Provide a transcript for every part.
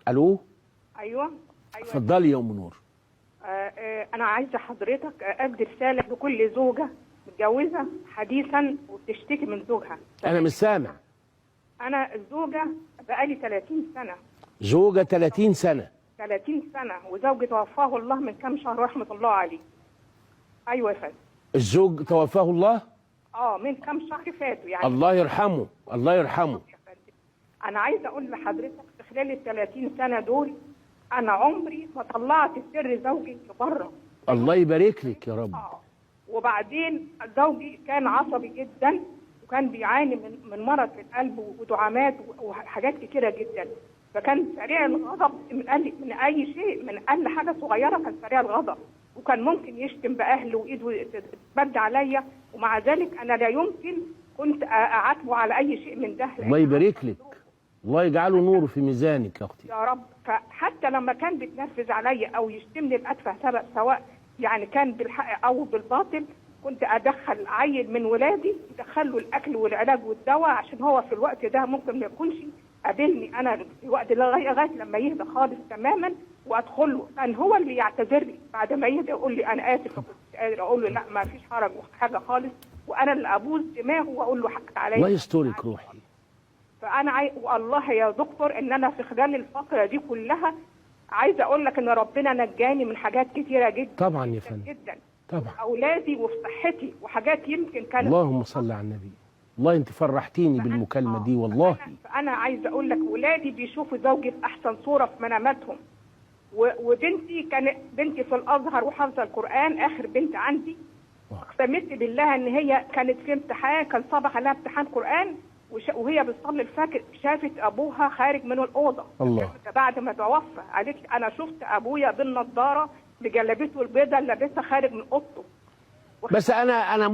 الو. ايوه. اتفضلي يا ام نور. انا عايزه حضرتك ادي رساله لكل زوجه متجوزه حديثا وبتشتكي من زوجها. انا مش سامع. انا الزوجه بقالي 30 سنه. زوجه 30 سنه. 30 سنه وزوجي توفاه الله من كام شهر رحمه الله عليه. ايوه يا فندم. الزوج توفاه الله؟ من كام شهر فاتوا يعني. الله يرحمه، الله يرحمه. انا عايزه اقول لحضرتك في خلال ال 30 سنه دول انا عمري ما طلعت سر زوجي لبره. الله يبارك لك يا رب. وبعدين زوجي كان عصبي جدا وكان بيعاني من مرض في القلب ودعامات وحاجات كتيره جدا، فكان سريع الغضب من اي شيء، من اقل حاجه صغيره كان سريع الغضب، وكان ممكن يشتم باهله وايده تتبد عليا، ومع ذلك انا لا يمكن كنت اعاتبه على اي شيء من ده. الله يبارك لك، الله يجعله نور في ميزانك يا اختي يا رب. فحتى لما كان بيتنرفز عليا او يشتمني بأتفه سبب، سواء يعني كان بالحق او بالباطل، كنت ادخل عيل من ولادي ادخل له الاكل والعلاج والدواء، عشان هو في الوقت ده ممكن ما يكونش قابلني انا في الوقت ده لغايه لما يهدى خالص تماما وادخل له. كان هو اللي يعتذر لي بعد ما يهدى، يقول لي انا اسف، كنت قادر اقول له لا ما فيش حرج وحاجه خالص، وانا اللي ابوظ دماغه واقول له حقك عليا. الله يسترك روحي. فانا والله يا دكتور ان انا في خلال الفتره دي كلها عايزه اقول لك ان ربنا نجاني من حاجات كتيره جدا. طبعا يا فندم. جدا. طبعا. اولادي وفي صحتي وحاجات يمكن كانت. اللهم صل على النبي. والله انت فرحتيني بالمكالمه دي والله. فانا عايزه اقول لك ولادي بيشوفوا زوجي في احسن صوره في مناماتهم، وبنتي بنتي في الازهر وحافظه القران، اخر بنت عندي. اقسمت بالله ان هي كانت في امتحان، كان صباح عليها امتحان قران، وهي بتصلي الفجر شافت ابوها خارج من الاوضه. الله. بعد ما توفى قالت لي انا شفت ابويا بالنضاره بجلابيته البيضاء اللي لابسها خارج من اوضته. بس انا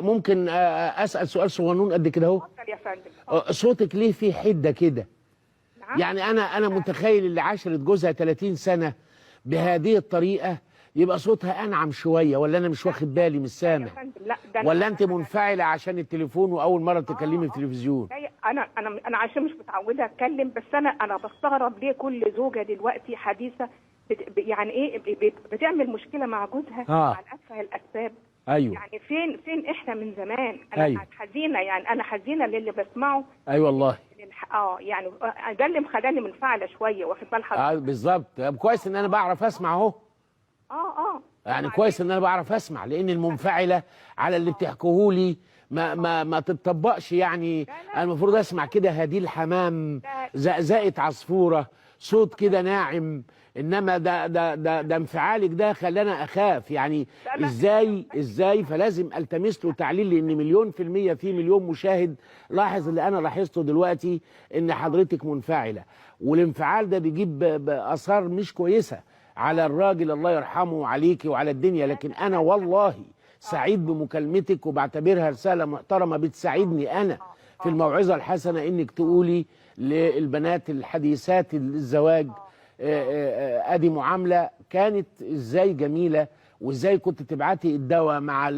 ممكن اسال سؤال صغنون قد كده اهو. اتفضل يا فندم. صوتك ليه في حده كده؟ نعم؟ يعني انا متخيل اللي عاشرت جوزها 30 سنه بهذه الطريقه يبقى صوتها انعم شويه، ولا انا مش واخد بالي مش سامع؟ لا ده ولا انت منفعله عشان التليفون واول مره تكلمي التلفزيون؟ انا عشان مش متعوده اتكلم، بس انا بستغرب ليه كل زوجه دلوقتي حديثه يعني ايه بتعمل مشكله مع جوزها على اتفه الاسباب. ايوه. يعني فين احنا من زمان؟ انا أيوة. حزينه، يعني انا حزينه للي بسمعه. ايوه والله. يعني ده اللي مخلاني منفعله شويه، واخد بال حضرتك؟ بالظبط. كويس ان انا بعرف اسمع اهو. يعني كويس ان انا بعرف اسمع، لان المنفعله على اللي بتحكوه لي ما تتطبقش. يعني انا المفروض اسمع كده هديل الحمام، زقزقه عصفوره، صوت كده ناعم، انما ده انفعالك ده خلاني اخاف. يعني ازاي فلازم التمس له تعليل، لان مليون في المية في مليون مشاهد لاحظ اللي انا لاحظته دلوقتي، ان حضرتك منفعله، والانفعال ده بيجيب اثار مش كويسه على الراجل الله يرحمه وعليكي وعلى الدنيا. لكن انا والله سعيد بمكالمتك، وبعتبرها رساله محترمه بتساعدني انا في الموعظه الحسنه، انك تقولي للبنات الحديثات الزواج ادي معامله كانت ازاي جميله، وازاي كنت تبعتي الدواء مع